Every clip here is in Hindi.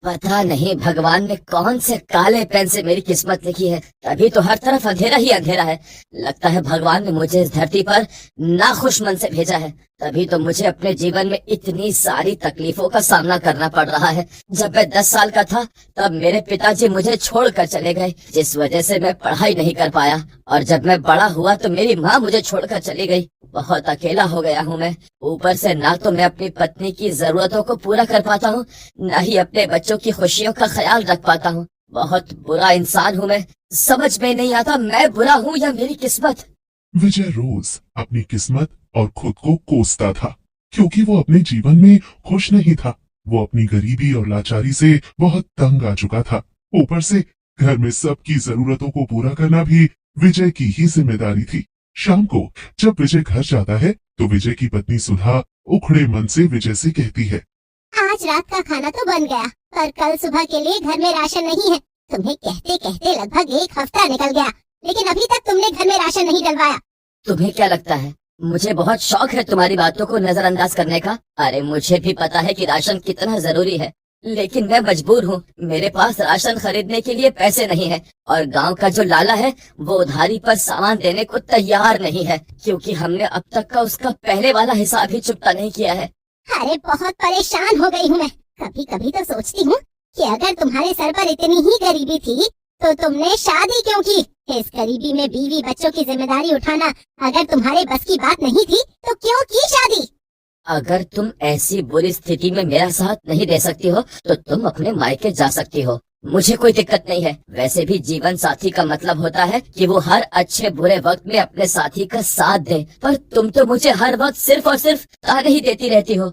पता नहीं भगवान ने कौन से काले पेन से मेरी किस्मत लिखी है, तभी तो हर तरफ अंधेरा ही अंधेरा है। लगता है भगवान ने मुझे इस धरती पर नाखुश मन से भेजा है, तभी तो मुझे अपने जीवन में इतनी सारी तकलीफों का सामना करना पड़ रहा है। जब मैं 10 साल का था तब मेरे पिताजी मुझे छोड़कर चले गए, जिस वजह से मैं पढ़ाई नहीं कर पाया, और जब मैं बड़ा हुआ तो मेरी माँ मुझे छोड़कर चली गई। बहुत अकेला हो गया हूँ मैं। ऊपर से ना तो मैं अपनी पत्नी की जरूरतों को पूरा कर पाता हूँ, न ही अपने बच्चों की खुशियों का ख्याल रख पाता हूँ। बहुत बुरा इंसान हूँ मैं। समझ में नहीं आता मैं बुरा हूँ या मेरी किस्मत। विजय रोज अपनी किस्मत और खुद को कोसता था, क्योंकि वो अपने जीवन में खुश नहीं था। वो अपनी गरीबी और लाचारी से बहुत तंग आ चुका था। ऊपर से घर में सबकी जरूरतों को पूरा करना भी विजय की ही जिम्मेदारी थी। शाम को जब विजय घर जाता है तो विजय की पत्नी सुधा उखड़े मन से विजय से कहती है, आज रात का खाना तो बन गया, पर कल सुबह के लिए घर में राशन नहीं है। तुम्हें कहते कहते लगभग 1 हफ्ता निकल गया, लेकिन अभी तक तुमने घर में राशन नहीं डलवाया। तुम्हें क्या लगता है मुझे बहुत शौक है तुम्हारी बातों को नजरअंदाज करने का? अरे मुझे भी पता है कि राशन कितना जरूरी है, लेकिन मैं मजबूर हूँ। मेरे पास राशन खरीदने के लिए पैसे नहीं है, और गांव का जो लाला है वो उधारी पर सामान देने को तैयार नहीं है, क्योंकि हमने अब तक का उसका पहले वाला हिसाब ही चुकता नहीं किया है। अरे बहुत परेशान हो गई हूँ मैं। कभी कभी तो सोचती हूँ कि अगर तुम्हारे सर पर इतनी ही गरीबी थी तो तुमने शादी क्यों की? इस गरीबी में बीवी बच्चों की जिम्मेदारी उठाना अगर तुम्हारे बस की बात नहीं थी तो क्यों की शादी? अगर तुम ऐसी बुरी स्थिति में मेरा साथ नहीं दे सकती हो तो तुम अपने मायके जा सकती हो, मुझे कोई दिक्कत नहीं है। वैसे भी जीवन साथी का मतलब होता है कि वो हर अच्छे बुरे वक्त में अपने साथी का साथ दे, पर तुम तो मुझे हर वक्त सिर्फ और सिर्फ ताने ही देती रहती हो।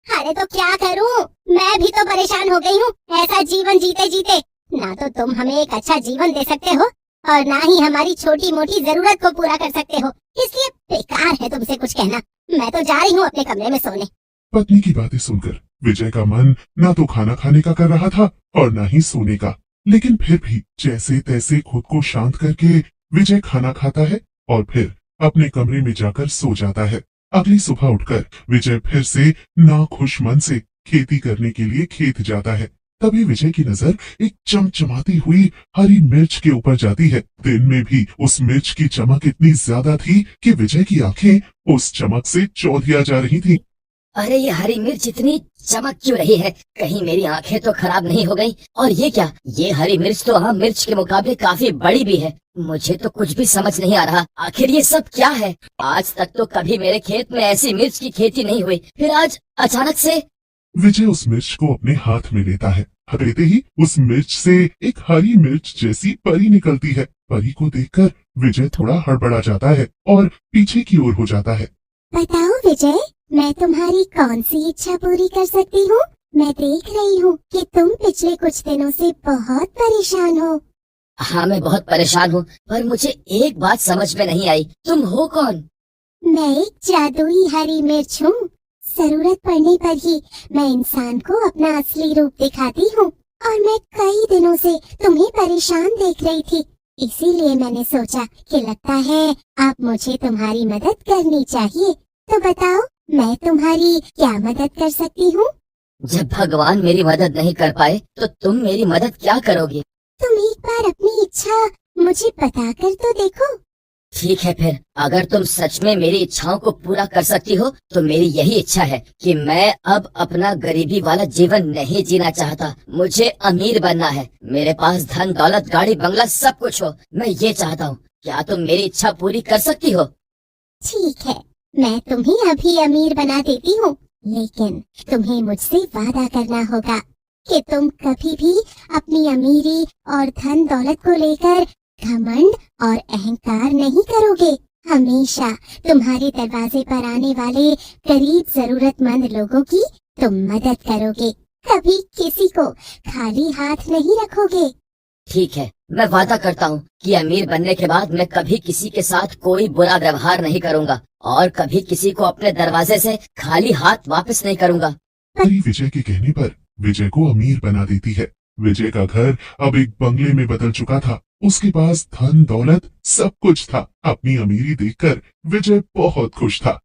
अरे तो क्या करूँ, मैं भी तो परेशान हो गई हूँ ऐसा जीवन जीते जीते। ना तो तुम हमें एक अच्छा जीवन दे सकते हो और ना ही हमारी छोटी मोटी जरूरत को पूरा कर सकते हो, इसलिए बेकार है तुमसे कुछ कहना। मैं तो जा रही हूँ अपने कमरे में सोने। पत्नी की बातें सुनकर विजय का मन ना तो खाना खाने का कर रहा था और ना ही सोने का, लेकिन फिर भी जैसे तैसे खुद को शांत करके विजय खाना खाता है और फिर अपने कमरे में जाकर सो जाता है। अगली सुबह उठकर विजय फिर से नाखुश मन से खेती करने के लिए खेत जाता है। तभी विजय की नजर एक चमचमाती हुई हरी मिर्च के ऊपर जाती है। दिन में भी उस मिर्च की चमक इतनी ज्यादा थी कि विजय की आंखें उस चमक से चौंधिया जा रही थी। अरे ये हरी मिर्च इतनी चमक क्यों रही है? कहीं मेरी आंखें तो खराब नहीं हो गई? और ये क्या, ये हरी मिर्च तो आम मिर्च के मुकाबले काफी बड़ी भी है। मुझे तो कुछ भी समझ नहीं आ रहा, आखिर ये सब क्या है? आज तक तो कभी मेरे खेत में ऐसी मिर्च की खेती नहीं हुई, फिर आज अचानक से। विजय उस मिर्च को अपने हाथ में लेता है। लेते ही उस मिर्च से एक हरी मिर्च जैसी परी निकलती है। परी को देखकर विजय थोड़ा हड़बड़ा जाता है और पीछे की ओर हो जाता है। बताओ विजय, मैं तुम्हारी कौन सी इच्छा पूरी कर सकती हूँ? मैं देख रही हूँ कि तुम पिछले कुछ दिनों से बहुत परेशान हो। हाँ मैं बहुत परेशान हूँ, पर मुझे एक बात समझ में नहीं आई, तुम हो कौन? मैं एक जादुई हरी मिर्च हूँ। जरूरत पड़ने पर ही मैं इंसान को अपना असली रूप दिखाती हूँ, और मैं कई दिनों से तुम्हें परेशान देख रही थी, इसीलिए मैंने सोचा कि लगता है अब मुझे तुम्हारी मदद करनी चाहिए। तो बताओ मैं तुम्हारी क्या मदद कर सकती हूँ? जब भगवान मेरी मदद नहीं कर पाए तो तुम मेरी मदद क्या करोगी? तुम एक बार अपनी इच्छा मुझे बता कर तो देखो। ठीक है, फिर अगर तुम सच में मेरी इच्छाओं को पूरा कर सकती हो तो मेरी यही इच्छा है कि मैं अब अपना गरीबी वाला जीवन नहीं जीना चाहता। मुझे अमीर बनना है, मेरे पास धन दौलत गाड़ी बंगला सब कुछ हो, मैं ये चाहता हूँ। क्या तुम मेरी इच्छा पूरी कर सकती हो? ठीक है, मैं तुम्हें अभी अमीर बना देती हूँ, लेकिन तुम्हें मुझसे वादा करना होगा कि तुम कभी भी अपनी अमीरी और धन दौलत को लेकर घमंड और अहंकार नहीं करोगे। हमेशा तुम्हारे दरवाजे पर आने वाले गरीब जरूरतमंद लोगों की तुम मदद करोगे, कभी किसी को खाली हाथ नहीं रखोगे। ठीक है, मैं वादा करता हूँ कि अमीर बनने के बाद मैं कभी किसी के साथ कोई बुरा व्यवहार नहीं करूँगा और कभी किसी को अपने दरवाजे से खाली हाथ वापस नहीं करूँगा। परी विजय के कहने पर विजय को अमीर बना देती है। विजय का घर अब एक बंगले में बदल चुका था। उसके पास धन दौलत सब कुछ था। अपनी अमीरी देखकर विजय बहुत खुश था।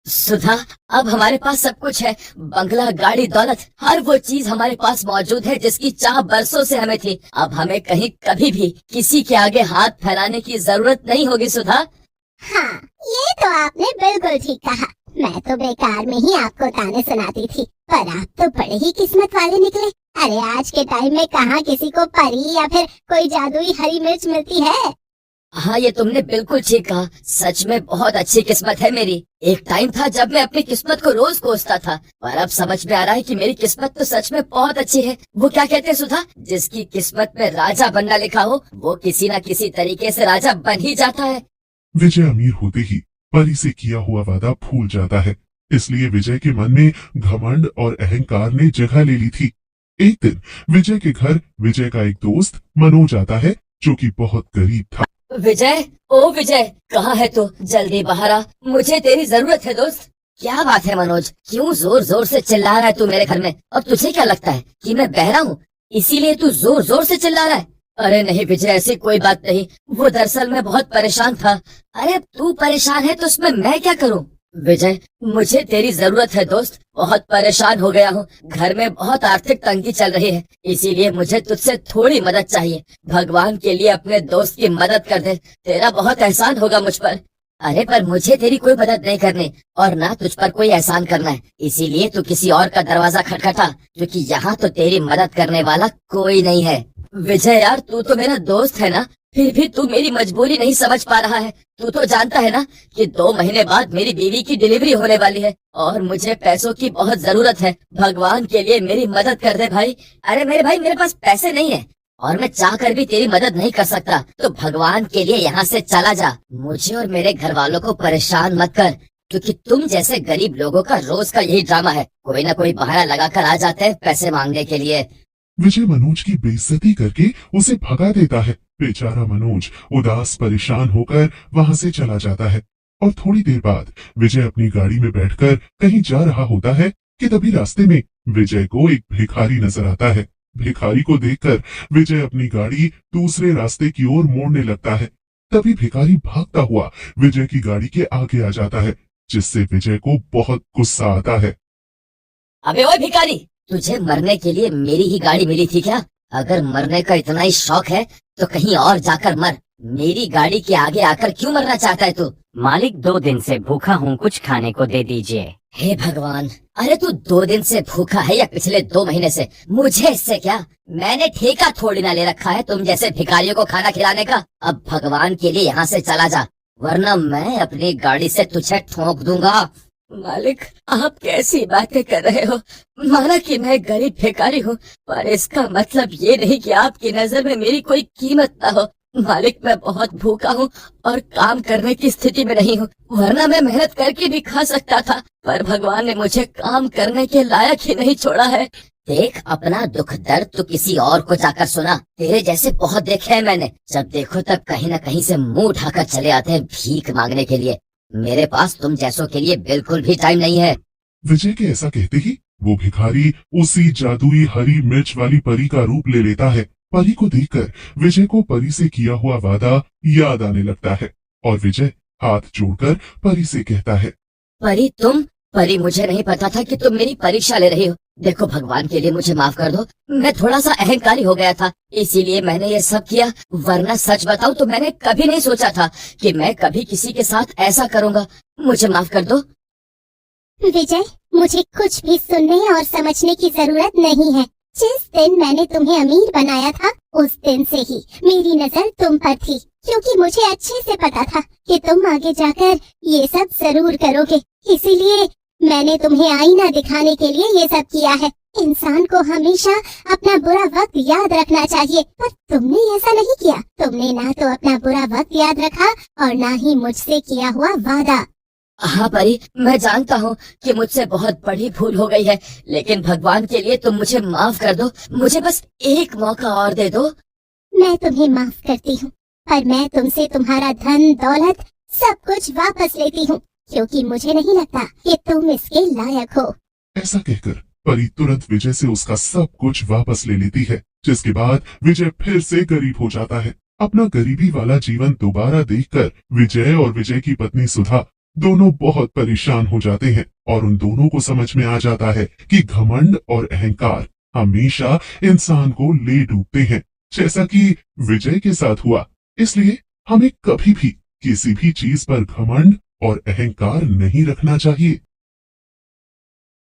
सुधा, अब हमारे पास सब कुछ है, बंगला, गाड़ी, दौलत, हर वो चीज हमारे पास मौजूद है जिसकी चाह बरसों से हमें थी। अब हमें कहीं कभी भी किसी के आगे हाथ फैलाने की जरूरत नहीं होगी सुधा। हाँ, ये तो आपने बिल्कुल ठीक कहा। मैं तो बेकार में ही आपको ताने सुनाती थी, पर आप तो बड़े ही किस्मत वाले निकले। अरे आज के टाइम में कहाँ किसी को परी या फिर कोई जादुई हरी मिर्च मिलती है। हाँ, ये तुमने बिल्कुल ठीक कहा। सच में बहुत अच्छी किस्मत है मेरी। एक टाइम था जब मैं अपनी किस्मत को रोज कोसता था, पर अब समझ में आ रहा है कि मेरी किस्मत तो सच में बहुत अच्छी है। वो क्या कहते हैं सुधा, जिसकी किस्मत में राजा बनना लिखा हो वो किसी न किसी तरीके से राजा बन ही जाता है। विजय अमीर होते ही परी से किया हुआ वादा भूल जाता है, इसलिए विजय के मन में घमंड और अहंकार ने जगह ले ली थी। एक दिन विजय के घर विजय का एक दोस्त मनोज आता है, जो कि बहुत गरीब था। विजय, ओ विजय, कहाँ है तू? जल्दी बाहर आ, मुझे तेरी जरूरत है दोस्त। क्या बात है मनोज, क्यों जोर जोर से चिल्ला रहा है तू मेरे घर में? और तुझे क्या लगता है कि मैं बहरा हूँ इसीलिए तू जोर जोर से चिल्ला रहा है? अरे नहीं विजय, ऐसी कोई बात नहीं। वो दरअसल मैं बहुत परेशान था। अरे तू परेशान है तो उसमें मैं क्या करूँ? विजय, मुझे तेरी जरूरत है दोस्त, बहुत परेशान हो गया हूँ। घर में बहुत आर्थिक तंगी चल रही है, इसीलिए मुझे तुझसे थोड़ी मदद चाहिए। भगवान के लिए अपने दोस्त की मदद कर दे, तेरा बहुत एहसान होगा मुझ पर। अरे पर मुझे तेरी कोई मदद नहीं करनी और ना तुझ पर कोई एहसान करना है, इसीलिए तू किसी और का दरवाजा खटखटा, क्योंकि यहाँ तो तेरी मदद करने वाला कोई नहीं है। विजय यार, तू तो मेरा दोस्त है ना, फिर भी तू मेरी मजबूरी नहीं समझ पा रहा है। तू तो जानता है ना कि 2 महीने बाद मेरी बीवी की डिलीवरी होने वाली है और मुझे पैसों की बहुत जरूरत है। भगवान के लिए मेरी मदद कर दे भाई। अरे मेरे भाई, मेरे पास पैसे नहीं है और मैं चाह कर भी तेरी मदद नहीं कर सकता, तो भगवान के लिए यहाँ से चला जा। मुझे और मेरे घर वालों को परेशान मत कर, क्योंकि तुम जैसे गरीब लोगों का रोज का यही ड्रामा है, कोई ना कोई बहाना लगाकर आ जाते हैं पैसे मांगने के लिए। विजय मनोज की बेइज्जती करके उसे भगा देता है। बेचारा मनोज उदास परेशान होकर वहां से चला जाता है और थोड़ी देर बाद विजय अपनी गाड़ी में बैठकर कहीं जा रहा होता है कि तभी रास्ते में विजय को एक भिखारी नजर आता है। भिखारी को देखकर विजय अपनी गाड़ी दूसरे रास्ते की ओर मोड़ने लगता है। तभी भिखारी भागता हुआ विजय की गाड़ी के आगे आ जाता है, जिससे विजय को बहुत गुस्सा आता है। अबे ओए भिखारी, तुझे मरने के लिए मेरी ही गाड़ी मिली थी क्या? अगर मरने का इतना ही शौक है तो कहीं और जाकर मर। मेरी गाड़ी के आगे आकर क्यों मरना चाहता है तू? मालिक, 2 दिन से भूखा हूँ, कुछ खाने को दे दीजिए। हे भगवान, अरे तू 2 दिन से भूखा है या पिछले 2 महीने से, मुझे इससे क्या? मैंने ठेका थोड़ी ना ले रखा है तुम जैसे भिखारियों को खाना खिलाने का। अब भगवान के लिए यहाँ से चला जा, वरना मैं अपनी गाड़ी से तुझे ठोक दूंगा। मालिक, आप कैसी बातें कर रहे हो? माना कि मैं गरीब भिखारी हूँ, पर इसका मतलब ये नहीं कि आपकी नजर में मेरी कोई कीमत ना हो। मालिक, मैं बहुत भूखा हूँ और काम करने की स्थिति में नहीं हूँ, वरना मैं मेहनत करके भी खा सकता था, पर भगवान ने मुझे काम करने के लायक ही नहीं छोड़ा है। देख, अपना दुख दर्द तो किसी और को जाकर सुना। तेरे जैसे बहुत देखे हैं मैंने, जब देखो तब कहीं न कहीं से मुंह उठाकर चले आते हैं भीख मांगने के लिए। मेरे पास तुम जैसों के लिए बिल्कुल भी टाइम नहीं है। विजय के ऐसा कहते ही वो भिखारी उसी जादुई हरी मिर्च वाली परी का रूप ले लेता है। परी को देखकर विजय को परी से किया हुआ वादा याद आने लगता है और विजय हाथ जोड़कर परी से कहता है, परी, तुम? परी, मुझे नहीं पता था कि तुम मेरी परीक्षा ले रही हो। देखो, भगवान के लिए मुझे माफ कर दो, मैं थोड़ा सा अहंकारी हो गया था, इसीलिए मैंने ये सब किया, वरना सच बताऊं तो मैंने कभी नहीं सोचा था कि मैं कभी किसी के साथ ऐसा करूंगा। मुझे माफ कर दो। विजय, मुझे कुछ भी सुनने और समझने की जरूरत नहीं है। जिस दिन मैंने तुम्हें अमीर बनाया था, उस दिन से ही मेरी नजर तुम पर थी, क्योंकि मुझे अच्छे से पता था कि तुम आगे जाकर ये सब जरूर करोगे। इसीलिए मैंने तुम्हें आईना दिखाने के लिए ये सब किया है। इंसान को हमेशा अपना बुरा वक्त याद रखना चाहिए, पर तुमने ऐसा नहीं किया। तुमने ना तो अपना बुरा वक्त याद रखा और ना ही मुझसे किया हुआ वादा। हाँ परी, मैं जानता हूँ कि मुझसे बहुत बड़ी भूल हो गई है, लेकिन भगवान के लिए तुम मुझे माफ कर दो। मुझे बस एक मौका और दे दो। मैं तुम्हें माफ करती हूँ, पर मैं तुमसे तुम्हारा धन दौलत सब कुछ वापस लेती हूँ, क्योंकि मुझे नहीं लगता कि तुम इसके लायक हो। ऐसा कहकर परी तुरंत विजय से उसका सब कुछ वापस ले लेती है, जिसके बाद विजय फिर से गरीब हो जाता है। अपना गरीबी वाला जीवन दोबारा देखकर विजय और विजय की पत्नी सुधा दोनों बहुत परेशान हो जाते हैं और उन दोनों को समझ में आ जाता है कि घमंड और अहंकार हमेशा इंसान को ले डूबते हैं, जैसा कि विजय के साथ हुआ। इसलिए हमें कभी भी किसी भी चीज पर घमंड और अहंकार नहीं रखना चाहिए।